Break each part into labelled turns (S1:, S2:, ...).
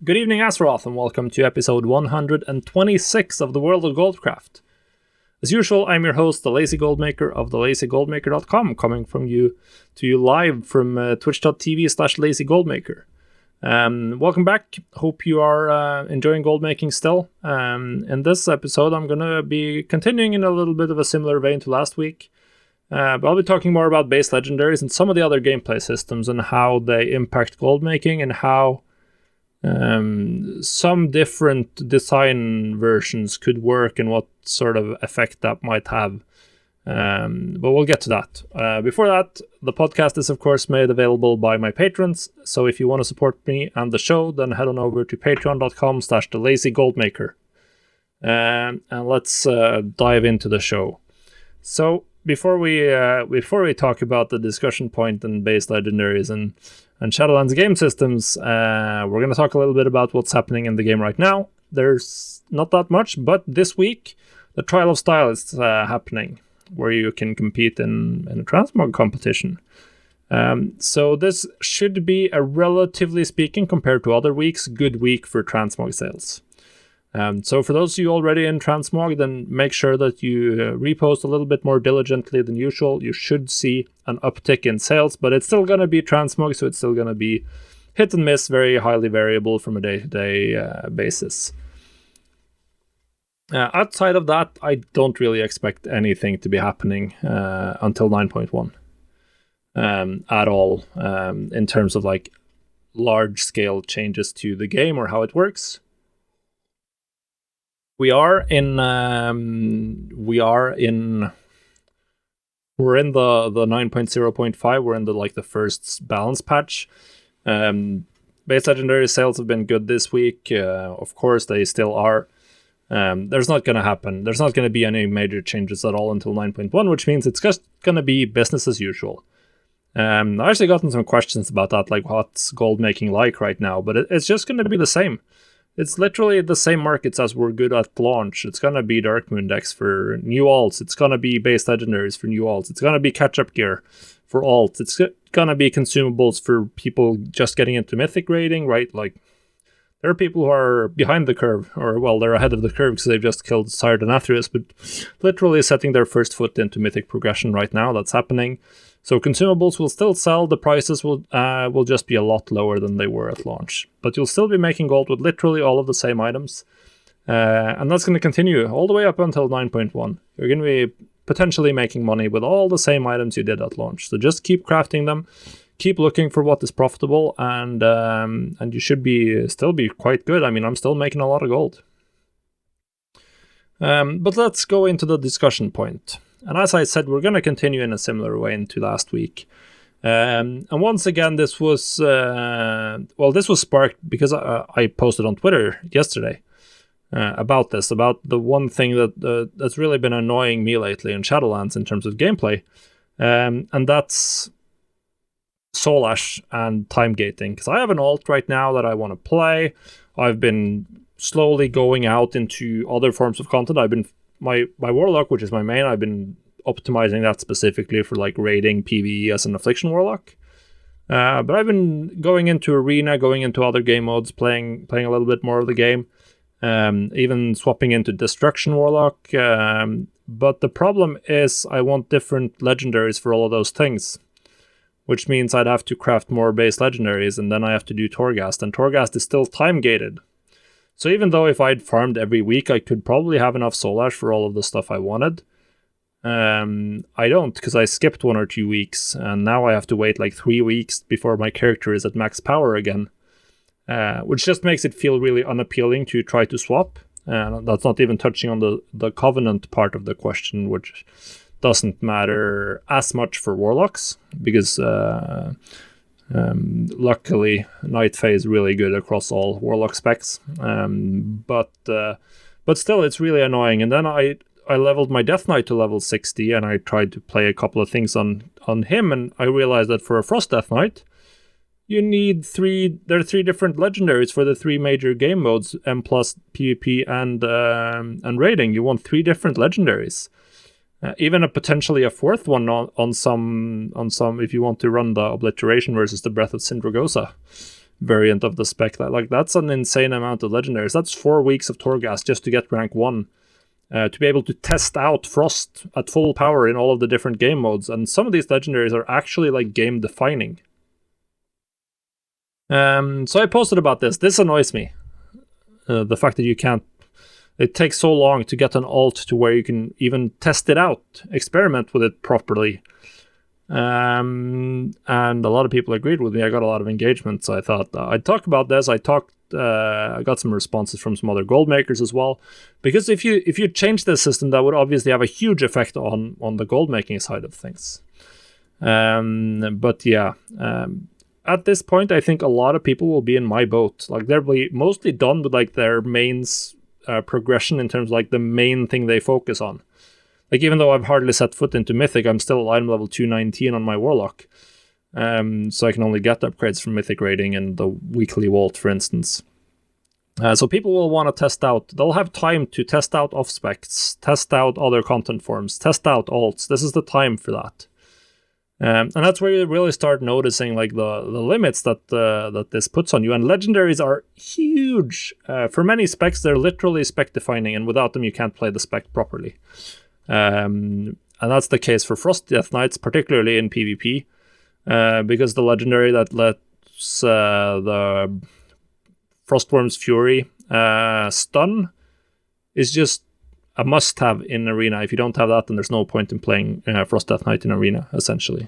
S1: Good evening, Azeroth, and welcome to episode 126 of the World of Goldcraft. As usual, I'm your host, the Lazy Goldmaker of thelazygoldmaker.com, coming to you live from twitch.tv/lazygoldmaker. Welcome back. Hope you are enjoying gold making still. In this episode, I'm going to be continuing in a little bit of a similar vein to last week. But I'll be talking more about base legendaries and some of the other gameplay systems and how they impact gold making and how some different design versions could work and what sort of effect that might have. But we'll get to that. Before that, the podcast is of course made available by my patrons. So if you want to support me and the show, then head on over to patreon.com/thelazygoldmaker. And let's dive into the show. So before we talk about the discussion point and base legendaries and Shadowlands game systems, we're going to talk a little bit about what's happening in the game right now. There's not that much, but this week the Trial of Style is happening, where you can compete in a transmog competition. So this should be a, relatively speaking, compared to other weeks, good week for transmog sales. So for those of you already in transmog, then make sure that you repost a little bit more diligently than usual. You should see an uptick in sales, but it's still going to be transmog, so it's still going to be hit and miss, very highly variable from a day-to-day basis. Outside of that, I don't really expect anything to be happening until 9.1 at all, in terms of like large-scale changes to the game or how it works. We're in the 9.0.5. We're in the first balance patch. Base legendary sales have been good this week. Of course, they still are. There's not going to be any major changes at all until 9.1, which means it's just going to be business as usual. I've actually gotten some questions about that, like what's gold making like right now, but it's just going to be the same. It's literally the same markets as were good at launch. It's going to be Dark Moon decks for new alts. It's going to be base legendaries for new alts. It's going to be catch-up gear for alts. It's going to be consumables for people just getting into mythic raiding, right? Like, there are people who are behind the curve, or, well, they're ahead of the curve because they've just killed Sired and Athreus, but literally setting their first foot into mythic progression right now. That's happening. So consumables will still sell. The prices will just be a lot lower than they were at launch. But you'll still be making gold with literally all of the same items. And that's going to continue all the way up until 9.1. You're going to be potentially making money with all the same items you did at launch. So just keep crafting them. Keep looking for what is profitable. And you should still be quite good. I mean, I'm still making a lot of gold. But let's go into the discussion point. And as I said, we're going to continue in a similar way into last week. And once again, this was sparked because I posted on Twitter yesterday about the one thing that's really been annoying me lately in Shadowlands in terms of gameplay. And that's Soul Ash and time gating. Because I have an alt right now that I want to play. I've been slowly going out into other forms of content. I've been my Warlock, which is my main, I've been optimizing that specifically for like raiding PvE as an Affliction Warlock. But I've been going into Arena, going into other game modes, playing a little bit more of the game, even swapping into Destruction Warlock. But the problem is I want different legendaries for all of those things, which means I'd have to craft more base legendaries, and then I have to do Torghast, and Torghast is still time gated. So even though if I'd farmed every week, I could probably have enough Soul Ash for all of the stuff I wanted. I don't, because I skipped 1 or 2 weeks, and now I have to wait like 3 weeks before my character is at max power again. Which just makes it feel really unappealing to try to swap. That's not even touching on the Covenant part of the question, which doesn't matter as much for Warlocks, because luckily Night Fae is really good across all Warlock specs, but still it's really annoying. And then I leveled my Death Knight to level 60, and I tried to play a couple of things on him, and I realized that for a Frost Death Knight you need there are 3 different legendaries for the 3 major game modes, M+, PvP, and raiding. You want 3 different legendaries. Even potentially a 4th one on some if you want to run the Obliteration versus the Breath of Syndragosa. variant of the spec. That's an insane amount of legendaries. That's 4 weeks of Torghast just to get rank 1. To be able to test out Frost at full power in all of the different game modes. And some of these legendaries are actually like game defining. So I posted about this. This annoys me. The fact that you can't... It takes so long to get an alt to where you can even test it out, experiment with it properly. And a lot of people agreed with me. I got a lot of engagement, so I thought I'd talk about this. I got some responses from some other gold makers as well, because if you change this system, that would obviously have a huge effect on the gold making side of things. But yeah, at this point, I think a lot of people will be in my boat. Like they'll be mostly done with like their mains progression in terms of like the main thing they focus on. Like even though I've hardly set foot into Mythic, I'm still item level 219 on my Warlock. So I can only get upgrades from Mythic rating and the weekly vault, for instance. So people will want to test out. They'll have time to test out off specs, test out other content forms, test out alts. This is the time for that. And that's where you really start noticing like the limits that this puts on you. And legendaries are huge. For many specs, they're literally spec defining, and without them, you can't play the spec properly. And that's the case for Frost Death Knights, particularly in PvP, because the legendary that lets the Frostworm's Fury stun is just a must-have in Arena. If you don't have that, then there's no point in playing Frost Death Knight in Arena, essentially.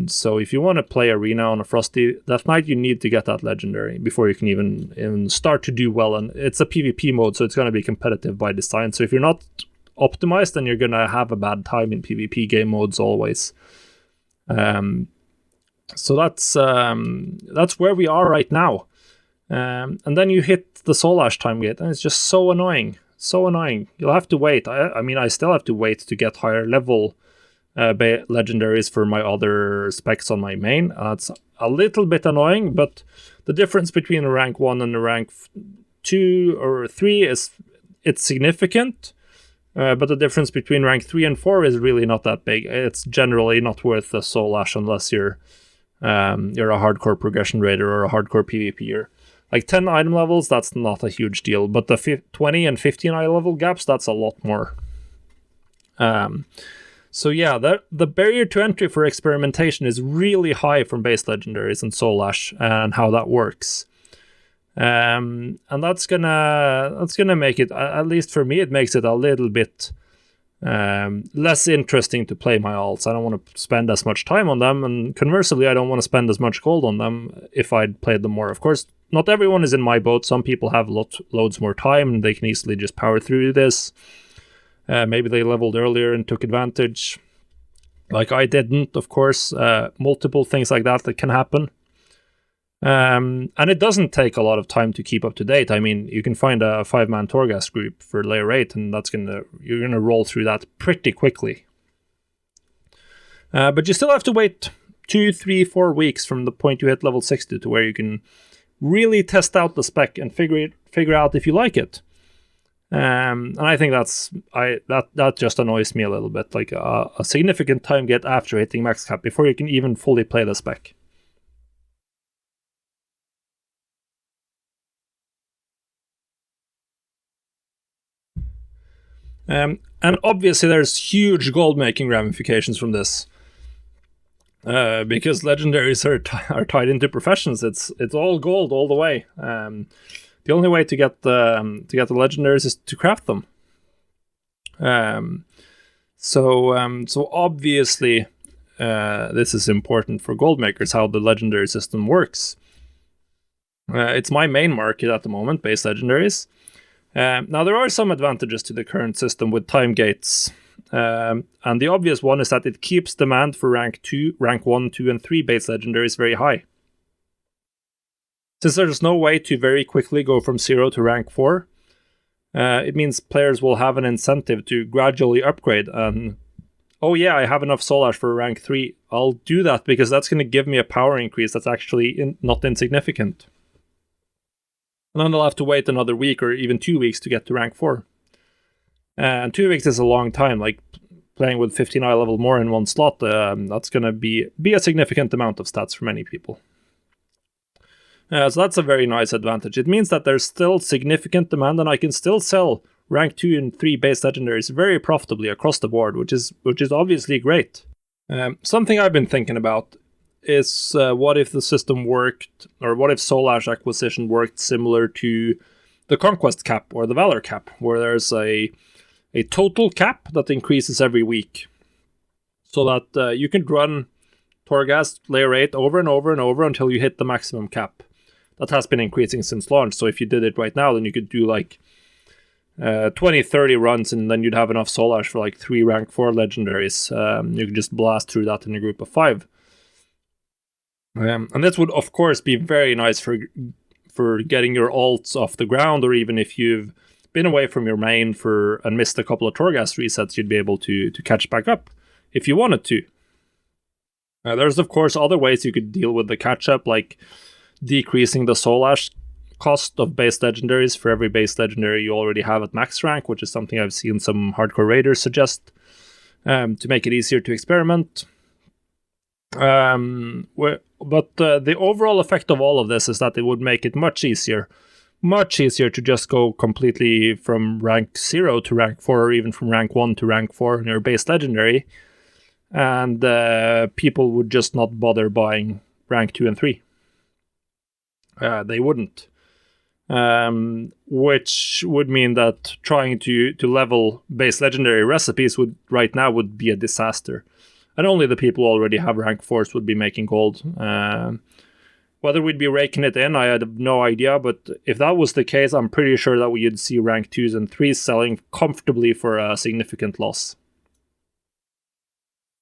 S1: So if you want to play Arena on a Frosty Death Knight, you need to get that legendary before you can even start to do well. And it's a PvP mode, so it's going to be competitive by design. So if you're not optimized, then you're gonna have a bad time in PvP game modes always. So that's where we are right now. And then you hit the Soul Ash time gate, and it's just so annoying. You'll have to wait. I mean, I still have to wait to get higher level legendaries for my other specs on my main. It's a little bit annoying, but the difference between a rank 1 and a rank 2 or 3 it's significant. But the difference between rank 3 and 4 is really not that big. It's generally not worth the Soul Ash unless you're a hardcore progression raider or a hardcore PvPer. Like 10 item levels, that's not a huge deal. But the 20 and 15 item level gaps, that's a lot more. So yeah, the barrier to entry for experimentation is really high from base legendaries and Soul Ash and how that works. And that's gonna make it, at least for me, it makes it a little bit less interesting to play my alts. I don't want to spend as much time on them, and conversely, I don't want to spend as much gold on them if I'd played them more. Of course, not everyone is in my boat. Some people have loads more time, and they can easily just power through this. Maybe they leveled earlier and took advantage. Like I didn't, of course. Multiple things like that can happen. And it doesn't take a lot of time to keep up to date. I mean, you can find a 5-man Torghast group for layer 8, and you're gonna roll through that pretty quickly. But you still have to wait 2, 3, 4 weeks from the point you hit level 60 to where you can really test out the spec and figure out if you like it. And I think that just annoys me a little bit. Like a significant time get after hitting max cap before you can even fully play the spec. And obviously there's huge gold making ramifications from this, because legendaries are tied into professions. It's all gold all the way. The only way to get the legendaries is to craft them. So obviously this is important for gold makers, how the legendary system works. It's my main market at the moment, base legendaries. Now, there are some advantages to the current system with time gates. And the obvious one is that it keeps demand for rank 1, 2, and 3 base legendaries very high. Since there's no way to very quickly go from 0 to rank 4, it means players will have an incentive to gradually upgrade. And, oh yeah, I have enough Soul Ash for rank 3. I'll do that because that's going to give me a power increase that's actually not insignificant. And then they'll have to wait another week or even 2 weeks to get to rank 4. And 2 weeks is a long time. Like playing with 15 eye level more in one slot, that's going to be a significant amount of stats for many people. So that's a very nice advantage. It means that there's still significant demand, and I can still sell rank 2 and 3 base legendaries very profitably across the board, which is obviously great. Something I've been thinking about is what if the system worked, or what if Soul Ash acquisition worked similar to the Conquest cap or the Valor cap, where there's a total cap that increases every week, so that you can run Torghast layer 8 over and over and over until you hit the maximum cap. That has been increasing since launch, so if you did it right now, then you could do like 20-30 runs, and then you'd have enough Soul Ash for like 3 rank 4 legendaries. You could just blast through that in a group of 5. And this would of course be very nice for getting your alts off the ground, or even if you've been away from your main and missed a couple of Torghast resets, you'd be able to catch back up if you wanted to. There's of course other ways you could deal with the catch up, like decreasing the Soul Ash cost of base legendaries for every base legendary you already have at max rank, which is something I've seen some hardcore raiders suggest, to make it easier to experiment. But the overall effect of all of this is that it would make it much easier to just go completely from rank 0 to rank 4, or even from rank 1 to rank 4 in your base legendary, and people would just not bother buying rank 2 and 3. They wouldn't. Which would mean that trying to level base legendary recipes would be a disaster. And only the people who already have rank 4s would be making gold. Whether we'd be raking it in, I had no idea, but if that was the case, I'm pretty sure that we'd see rank 2s and 3s selling comfortably for a significant loss.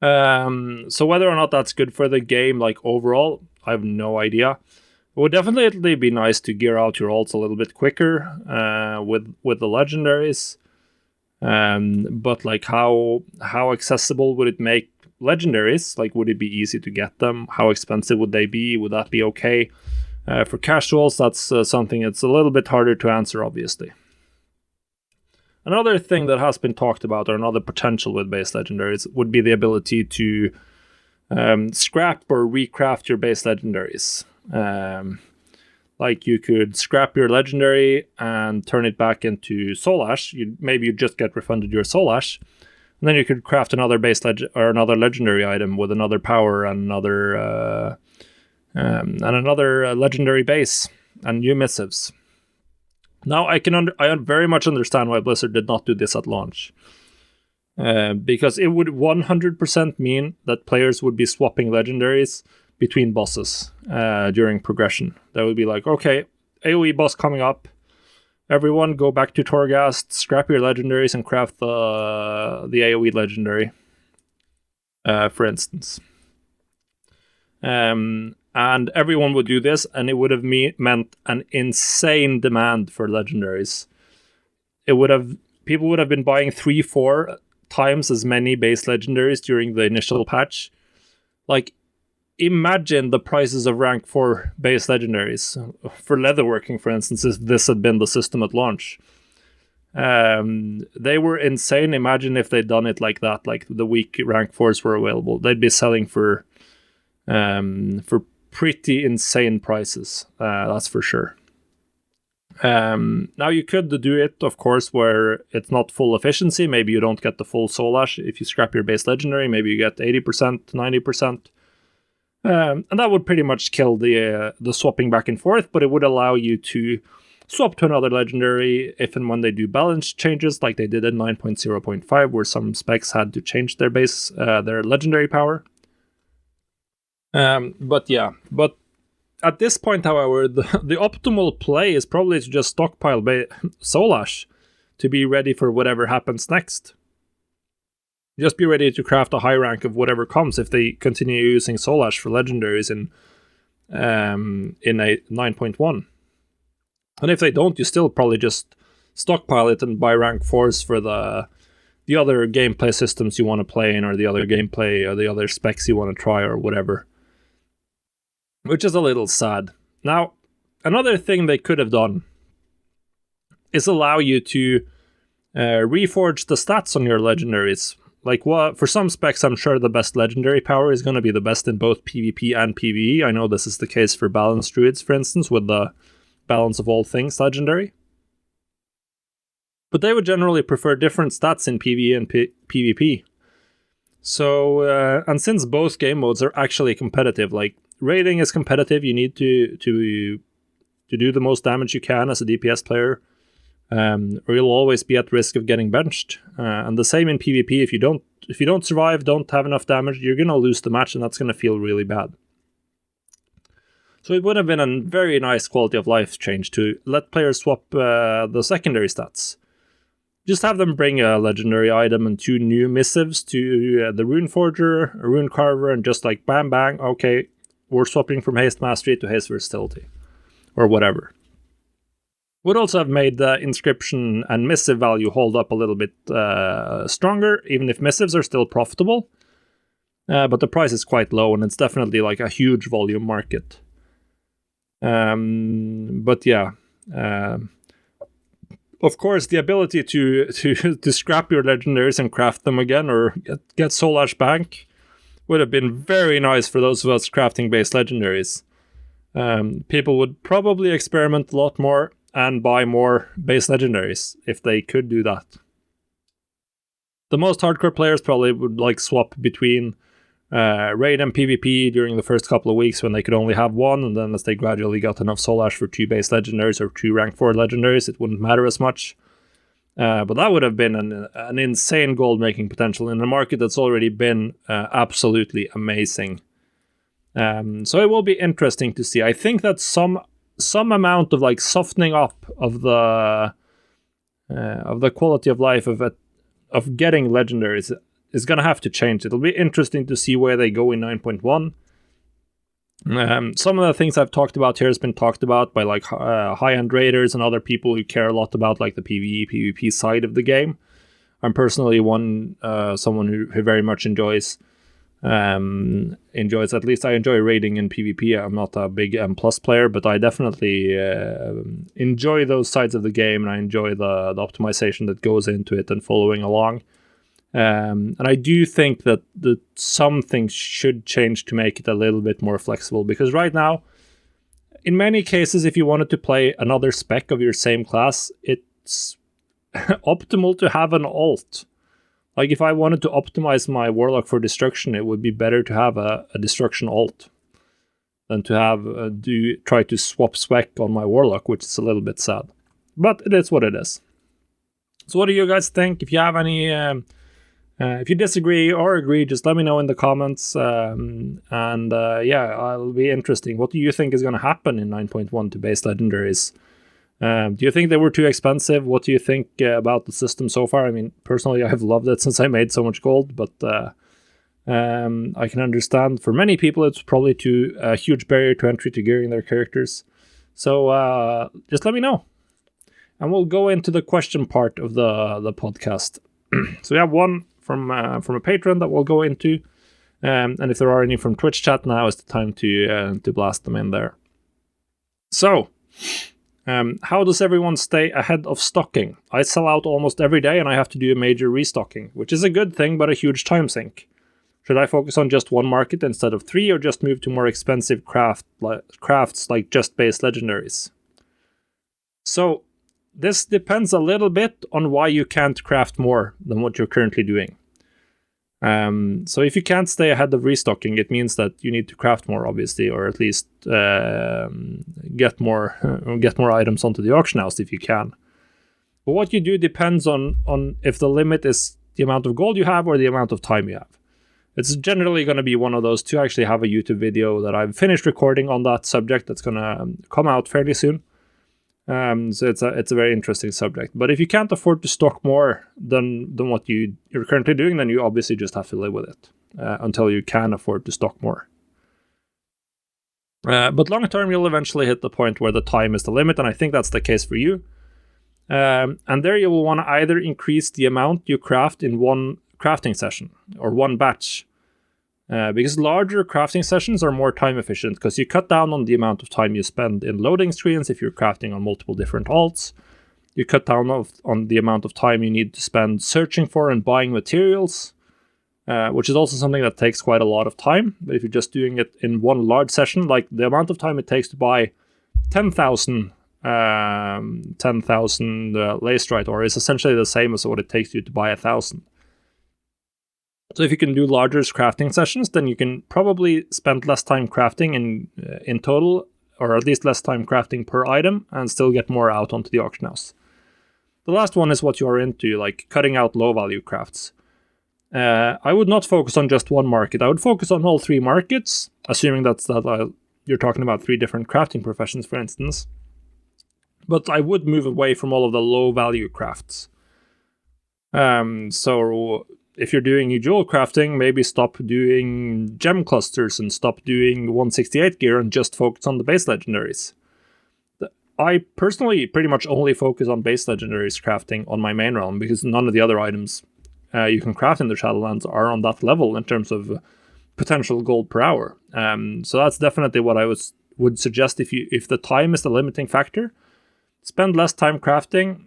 S1: So whether or not that's good for the game, like overall, I have no idea. It would definitely be nice to gear out your alts a little bit quicker with the legendaries. But like how accessible would it make legendaries? Like, would it be easy to get them? How expensive would they be? Would that be okay? For casuals, that's something that's a little bit harder to answer, obviously. Another thing that has been talked about, or another potential with base legendaries, would be the ability to scrap or recraft your base legendaries. Like you could scrap your legendary and turn it back into Soul Ash. Maybe you just get refunded your Soul Ash, and then you could craft another or another legendary item with another power and another legendary base and new missives. Now I very much understand why Blizzard did not do this at launch, because it would 100% mean that players would be swapping legendaries between bosses during progression. That would be like, okay, AoE boss coming up, everyone go back to Torghast, scrap your legendaries and craft the AoE legendary, for instance. And everyone would do this, and it would have meant an insane demand for legendaries. People would have been buying 3-4 times as many base legendaries during the initial patch. Like, imagine the prices of rank 4 base legendaries for leatherworking, for instance, if this had been the system at launch. They were insane. Imagine if they'd done it like that, like the week rank 4s were available. They'd be selling for pretty insane prices, that's for sure. Now you could do it, of course, where it's not full efficiency. Maybe you don't get the full Soul Ash if you scrap your base legendary. Maybe you get 80%, 90%. And that would pretty much kill the swapping back and forth, but it would allow you to swap to another legendary if and when they do balance changes, like they did in 9.0.5, where some specs had to change their legendary power. But at this point, however, the optimal play is probably to just stockpile Soul Ash to be ready for whatever happens next. Just be ready to craft a high rank of whatever comes if they continue using Soul Ash for legendaries in a 9.1. And if they don't, you still probably just stockpile it and buy rank 4s for the other gameplay systems you want to play in, or the other gameplay or the other specs you want to try, or whatever. Which is a little sad. Now, another thing they could have done is allow you to reforge the stats on your legendaries Like, what for some specs, I'm sure the best legendary power is going to be the best in both PvP and PvE. I know this is the case for balanced druids, for instance, with the balance of all things legendary. But they would generally prefer different stats in PvE and PvP. So, and since both game modes are actually competitive, like raiding is competitive, you need to do the most damage you can as a DPS player, or you'll always be at risk of getting benched. And the same in PvP. If you don't survive, don't have enough damage, you're gonna lose the match, and that's gonna feel really bad. So it would have been a very nice quality of life change to let players swap the secondary stats. Just have them bring a legendary item and 2 new missives to the Rune Forger, a Rune Carver, and just like bam bang, okay, we're swapping from Haste Mastery to Haste Versatility, or whatever. Would also have made the inscription and missive value hold up a little bit stronger, even if missives are still profitable. But the price is quite low, and it's definitely like a huge volume market. But yeah. Of course, the ability to scrap your legendaries and craft them again, or get Soul Ash Bank, would have been very nice for those of us crafting based legendaries. People would probably experiment a lot more and buy more base legendaries if they could do that. The most hardcore players probably would like swap between raid and PvP during the first couple of weeks when they could only have one, and then as they gradually got enough Soul Ash for 2 base legendaries or 2 rank 4 legendaries, it wouldn't matter as much. But that would have been an insane gold making potential in a market that's already been absolutely amazing. So it will be interesting to see. I think that some amount of like softening up of the quality of life of getting legendaries is going to have to change. It'll be interesting to see where they go in 9.1. Some of the things I've talked about here has been talked about by like high-end raiders and other people who care a lot about like the PvE, PvP side of the game. I'm personally someone who very much enjoys, at least I enjoy raiding in PvP. I'm not a big M+ player, but I definitely enjoy those sides of the game, and I enjoy the optimization that goes into it and following along. And I do think that some things should change to make it a little bit more flexible, because right now, in many cases, if you wanted to play another spec of your same class, it's optimal to have an alt. Like if I wanted to optimize my Warlock for destruction, it would be better to have a destruction alt than to have try to swap spec on my Warlock, which is a little bit sad. But it is what it is. So what do you guys think? If you have any... if you disagree or agree, just let me know in the comments. Yeah, it'll be interesting. What do you think is going to happen in 9.1 to base legendaries? Do you think they were too expensive? What do you think about the system so far? I mean, personally, I've loved it since I made so much gold, but I can understand for many people it's probably a huge barrier to entry to gearing their characters. So just let me know. And we'll go into the question part of the podcast. So we have one from a patron that we'll go into, and if there are any from Twitch chat, now is the time to blast them in there. So, how does everyone stay ahead of stocking? I sell out almost every day, and I have to do a major restocking, which is a good thing, but a huge time sink. Should I focus on just one market instead of 3, or just move to more expensive crafts like just base legendaries? So, this depends a little bit on why you can't craft more than what you're currently doing. So if you can't stay ahead of restocking, it means that you need to craft more, obviously, or at least get more items onto the auction house if you can. But what you do depends on if the limit is the amount of gold you have or the amount of time you have. It's generally going to be one of those two. I actually have a YouTube video that I've finished recording on that subject that's going to come out fairly soon. So it's a very interesting subject. But if you can't afford to stock more than what you're currently doing, then you obviously just have to live with it until you can afford to stock more. But long term, you'll eventually hit the point where the time is the limit, and I think that's the case for you. And there you will want to either increase the amount you craft in one crafting session or one batch. Because larger crafting sessions are more time efficient, because you cut down on the amount of time you spend in loading screens if you're crafting on multiple different alts. You cut down on the amount of time you need to spend searching for and buying materials. which is also something that takes quite a lot of time. But if you're just doing it in one large session, like the amount of time it takes to buy 10,000 lacerite ore is essentially the same as what it takes you to buy 1,000. So if you can do larger crafting sessions, then you can probably spend less time crafting in total, or at least less time crafting per item, and still get more out onto the auction house. The last one is what you are into, like cutting out low value crafts. I would not focus on just one market. I would focus on all 3 markets, assuming that you're talking about 3 different crafting professions, for instance. But I would move away from all of the low value crafts. So if you're doing jewel crafting, maybe stop doing gem clusters and stop doing 168 gear and just focus on the base legendaries. I personally pretty much only focus on base legendaries crafting on my main realm, because none of the other items you can craft in the Shadowlands are on that level in terms of potential gold per hour. So that's definitely what I would suggest if the time is the limiting factor. Spend less time crafting,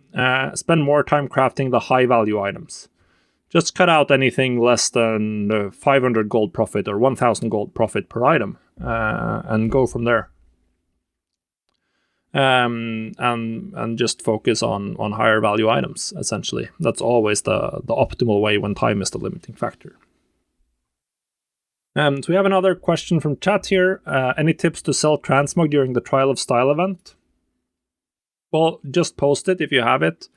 S1: spend more time crafting the high value items. Just cut out anything less than 500 gold profit or 1,000 gold profit per item, and go from there. And just focus on higher value items, essentially. That's always the optimal way when time is the limiting factor. So we have another question from chat here. Any tips to sell transmog during the Trial of Style event? Well, just post it if you have it.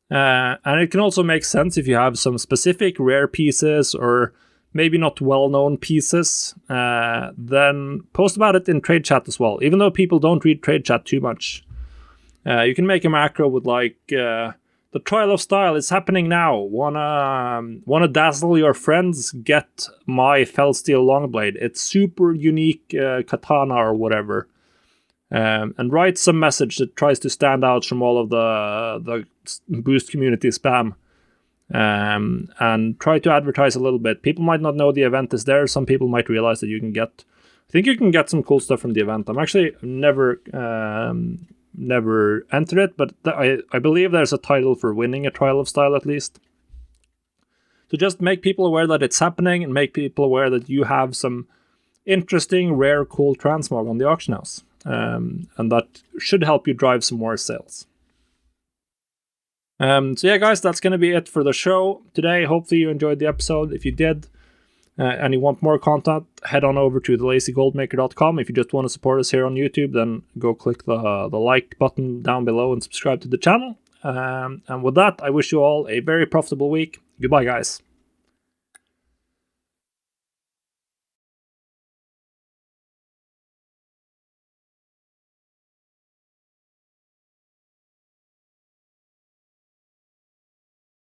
S1: And it can also make sense if you have some specific rare pieces or maybe not well-known pieces, then post about it in trade chat as well. Even though people don't read trade chat too much, you can make a macro with like, the Trial of Style is happening now. Wanna dazzle your friends? Get my Fellsteel Longblade. It's super unique katana or whatever. And write some message that tries to stand out from all of the boost community spam. And try to advertise a little bit. People might not know the event is there. Some people might realize that I think you can get some cool stuff from the event. I'm actually never entered it, but I believe there's a title for winning a Trial of Style at least. So just make people aware that it's happening, and make people aware that you have some interesting, rare, cool transmog on the auction house. And that should help you drive some more sales. So yeah, guys, that's going to be it for the show today. Hopefully you enjoyed the episode. If you did, and you want more content, head on over to thelazygoldmaker.com. If you just want to support us here on YouTube, then go click the like button down below and subscribe to the channel. And with that, I wish you all a very profitable week. Goodbye, guys.